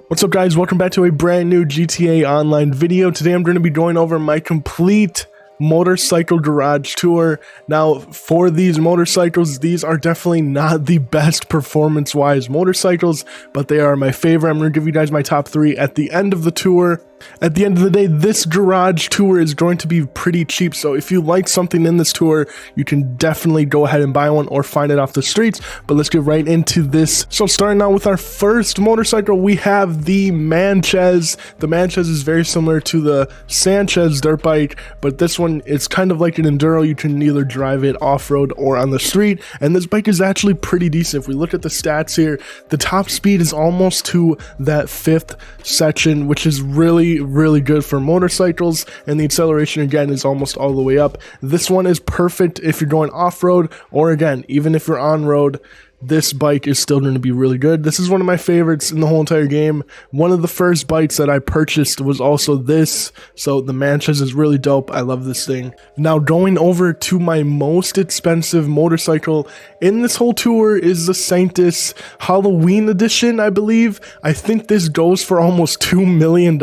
What's up guys, welcome back to a brand new GTA Online video. Today I'm going to be going over my complete motorcycle garage tour. Now for these motorcycles, these are definitely not the best performance wise motorcycles, but they are my favorite. I'm going to give you guys my top 3 at the end of the tour. At the end of the day, this garage tour is going to be pretty cheap, so if you like something in this tour, you can definitely go ahead and buy one or find it off the streets. But let's get right into this. So starting out with our first motorcycle, we have the Sanchez. The Sanchez is very similar to the Sanchez dirt bike, but this one is kind of like an enduro. You can either drive it off-road or on the street, and this bike is actually pretty decent. If we look at the stats here, the top speed is almost to that 5th section, which is really good for motorcycles, and the acceleration again is almost all the way up. This one is perfect if you're going off-road, or again, even if you're on-road, this bike is still going to be really good. This is one of my favorites in the whole entire game. One of the first bikes that I purchased was also this, so the Sanchez is really dope. I love this thing. Now going over to my most expensive motorcycle in this whole tour is the Sanchez Halloween edition, I believe. I think this goes for almost $2 million.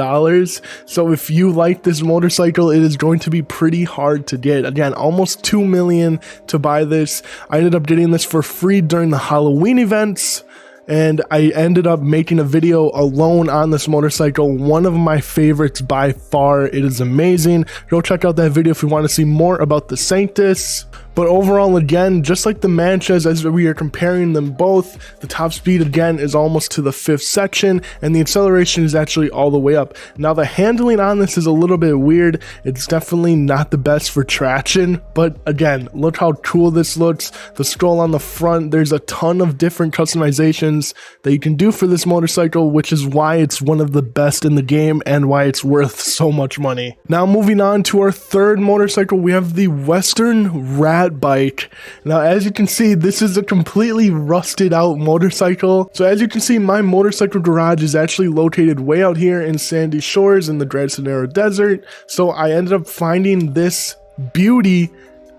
So if you like this motorcycle, it is going to be pretty hard to get. Again, almost $2 million to buy this. I ended up getting this for free during the Halloween events, and I ended up making a video alone on this motorcycle. One of my favorites by far. It is amazing. Go check out that video if you want to see more about the Sanchez. But overall, again, just like the Sanchez, as we are comparing them both, the top speed again is almost to the 5th section, and the acceleration is actually all the way up. Now the handling on this is a little bit weird. It's definitely not the best for traction, but again, look how cool this looks. The scroll on the front, there's a ton of different customizations that you can do for this motorcycle, which is why it's one of the best in the game and why it's worth so much money. Now moving on to our third motorcycle, we have the Western Rat bike. Now as you can see, this is a completely rusted out motorcycle. So as you can see, my motorcycle garage is actually located way out here in Sandy Shores in the Gran Sonora Desert. So I ended up finding this beauty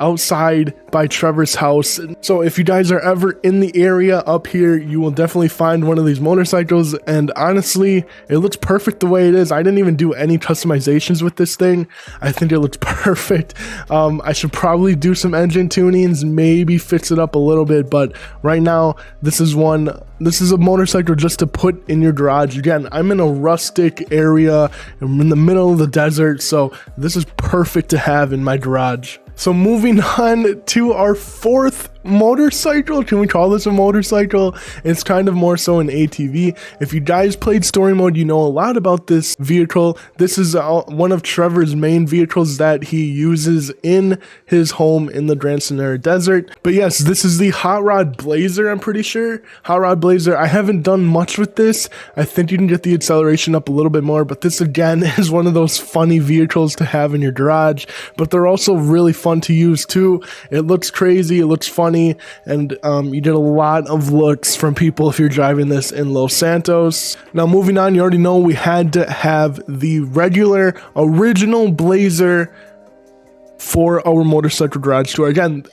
outside by Trevor's house. So if you guys are ever in the area up here, you will definitely find one of these motorcycles, and honestly, it looks perfect the way it is. I didn't even do any customizations with this thing. I think it looks perfect. I should probably do some engine tunings, maybe fix it up a little bit, but right now this is a motorcycle just to put in your garage. Again, I'm in a rustic area, I'm in the middle of the desert, so this is perfect to have in my garage. So moving on to our fourth motorcycle. Can we call this a motorcycle? It's kind of more so an ATV. If you guys played story mode, you know a lot about this vehicle. This is one of Trevor's main vehicles that he uses in his home in the Gran Sonora Desert. But yes, this is the Hot Rod Blazer, I'm pretty sure. Hot Rod Blazer. I haven't done much with this. I think you can get the acceleration up a little bit more, but this again is one of those funny vehicles to have in your garage, but they're also really fun to use too. It looks crazy, it looks funny, and you get a lot of looks from people if you're driving this in Los Santos. Now moving on, you already know we had to have the regular original Blazer for our motorcycle garage tour. Again,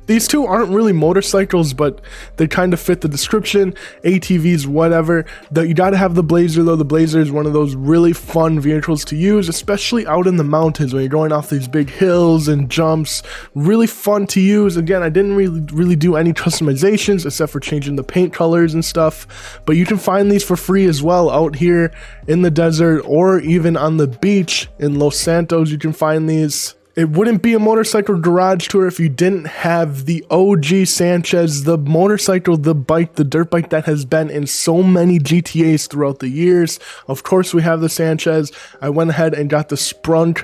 these two aren't really motorcycles, but they kind of fit the description. ATVs, whatever. You gotta have the Blazer though. The Blazer is one of those really fun vehicles to use, especially out in the mountains when you're going off these big hills and jumps. Really fun to use. Again, I didn't really do any customizations except for changing the paint colors and stuff, but you can find these for free as well out here in the desert or even on the beach in Los Santos. You can find these. It wouldn't be a motorcycle garage tour if you didn't have the OG Sanchez, the motorcycle, the bike, the dirt bike that has been in so many GTAs throughout the years. Of course, we have the Sanchez. I went ahead and got the Sprunk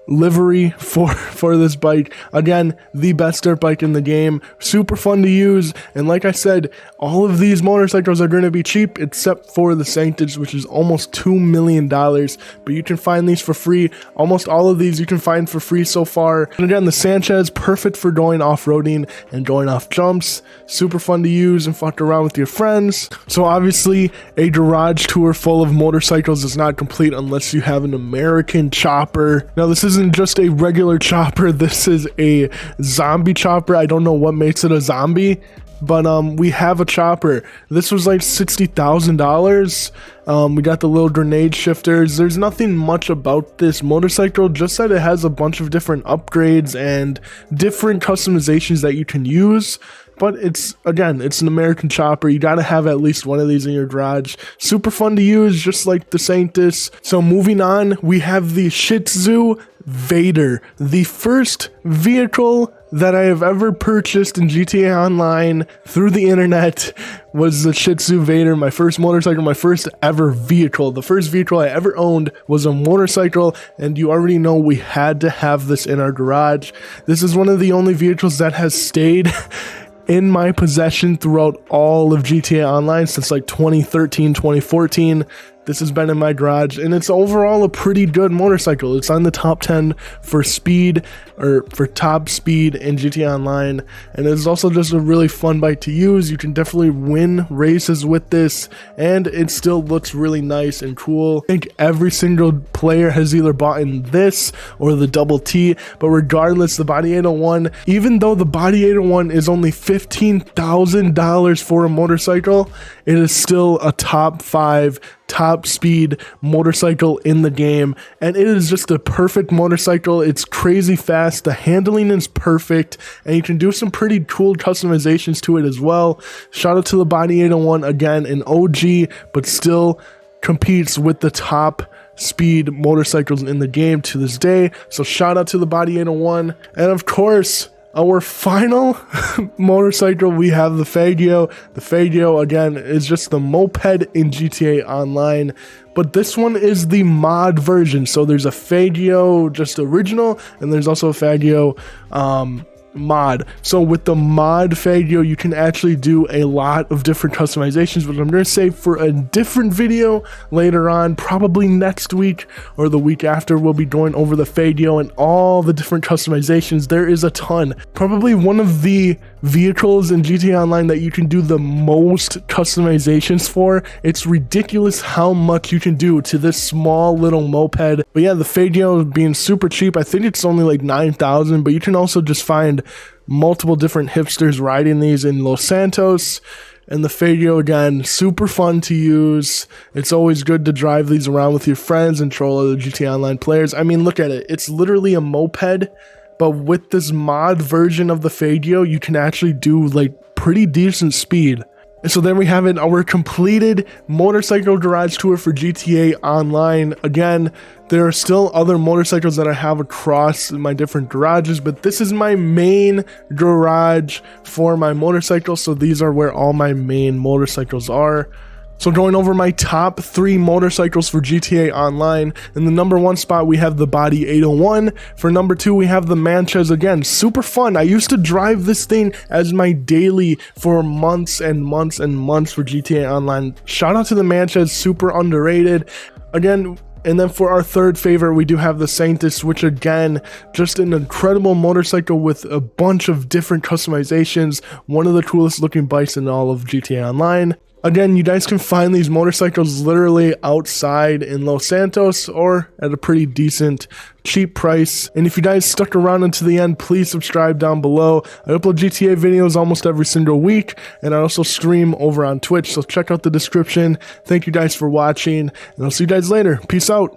livery for this bike. Again, the best dirt bike in the game, super fun to use, and like I said, all of these motorcycles are going to be cheap except for the Sanchez, which is almost $2 million, but you can find these for free. Almost all of these you can find for free so far. And again, the Sanchez, perfect for going off-roading and going off jumps, super fun to use and fuck around with your friends. So obviously a garage tour full of motorcycles is not complete unless you have an American chopper. Now this isn't just a regular chopper, this is a zombie chopper. I don't know what makes it a zombie. but we have a chopper. This was like $60,000. We got the little grenade shifters. There's nothing much about this motorcycle, just that it has a bunch of different upgrades and different customizations that you can use. But it's an American chopper. You gotta have at least one of these in your garage. Super fun to use, just like the Sanchez. So moving on, we have the Shih Tzu Vader, the first vehicle that I have ever purchased in GTA Online through the internet was the Shih Tzu Vader, my first motorcycle, my first ever vehicle. The first vehicle I ever owned was a motorcycle, and you already know we had to have this in our garage. This is one of the only vehicles that has stayed in my possession throughout all of GTA Online since like 2013, 2014. This has been in my garage, and it's overall a pretty good motorcycle. It's on the top 10 for speed, or for top speed in GTA Online, and it's also just a really fun bike to use. You can definitely win races with this, and it still looks really nice and cool. I think every single player has either bought in this or the Double T, but regardless, the Body 801, even though the Body 801 is only $15,000 for a motorcycle, it is still a top 5 top speed motorcycle in the game, and it is just a perfect motorcycle. It's crazy fast, the handling is perfect, and you can do some pretty cool customizations to it as well. Shout out to the Body 801, again an OG, but still competes with the top speed motorcycles in the game to this day. So shout out to the Body 801. And of course, our final motorcycle, we have the Faggio. The Faggio, again, is just the moped in GTA Online, but this one is the mod version. So there's a Faggio just original, and there's also a Faggio mod. So with the mod Faggio, you can actually do a lot of different customizations, which I'm going to save for a different video later on, probably next week or the week after. We'll be going over the Faggio and all the different customizations. There is a ton. Probably one of the vehicles in GTA Online that you can do the most customizations for. It's ridiculous how much you can do to this small little moped. But yeah, the Faggio being super cheap, I think it's only like 9,000, but you can also just find multiple different hipsters riding these in Los Santos. And the Faggio, again, super fun to use. It's always good to drive these around with your friends and troll other GTA Online players. I mean, look at it. It's literally a moped, but with this mod version of the Faggio, you can actually do like pretty decent speed. And so there we have it, our completed motorcycle garage tour for GTA Online. Again, there are still other motorcycles that I have across my different garages, but this is my main garage for my motorcycles. So these are where all my main motorcycles are. So going over my top 3 motorcycles for GTA Online, in the number 1 spot we have the Body 801. For number 2 we have the Sanchez. Again, super fun. I used to drive this thing as my daily for months and months and months for GTA Online. Shout out to the Sanchez, super underrated. Again, and then for our third favorite, we do have the Sanchez, which again, just an incredible motorcycle with a bunch of different customizations. One of the coolest looking bikes in all of GTA Online. Again, you guys can find these motorcycles literally outside in Los Santos or at a pretty decent, cheap price. And if you guys stuck around until the end, please subscribe down below. I upload GTA videos almost every single week, and I also stream over on Twitch, so check out the description. Thank you guys for watching, and I'll see you guys later. Peace out.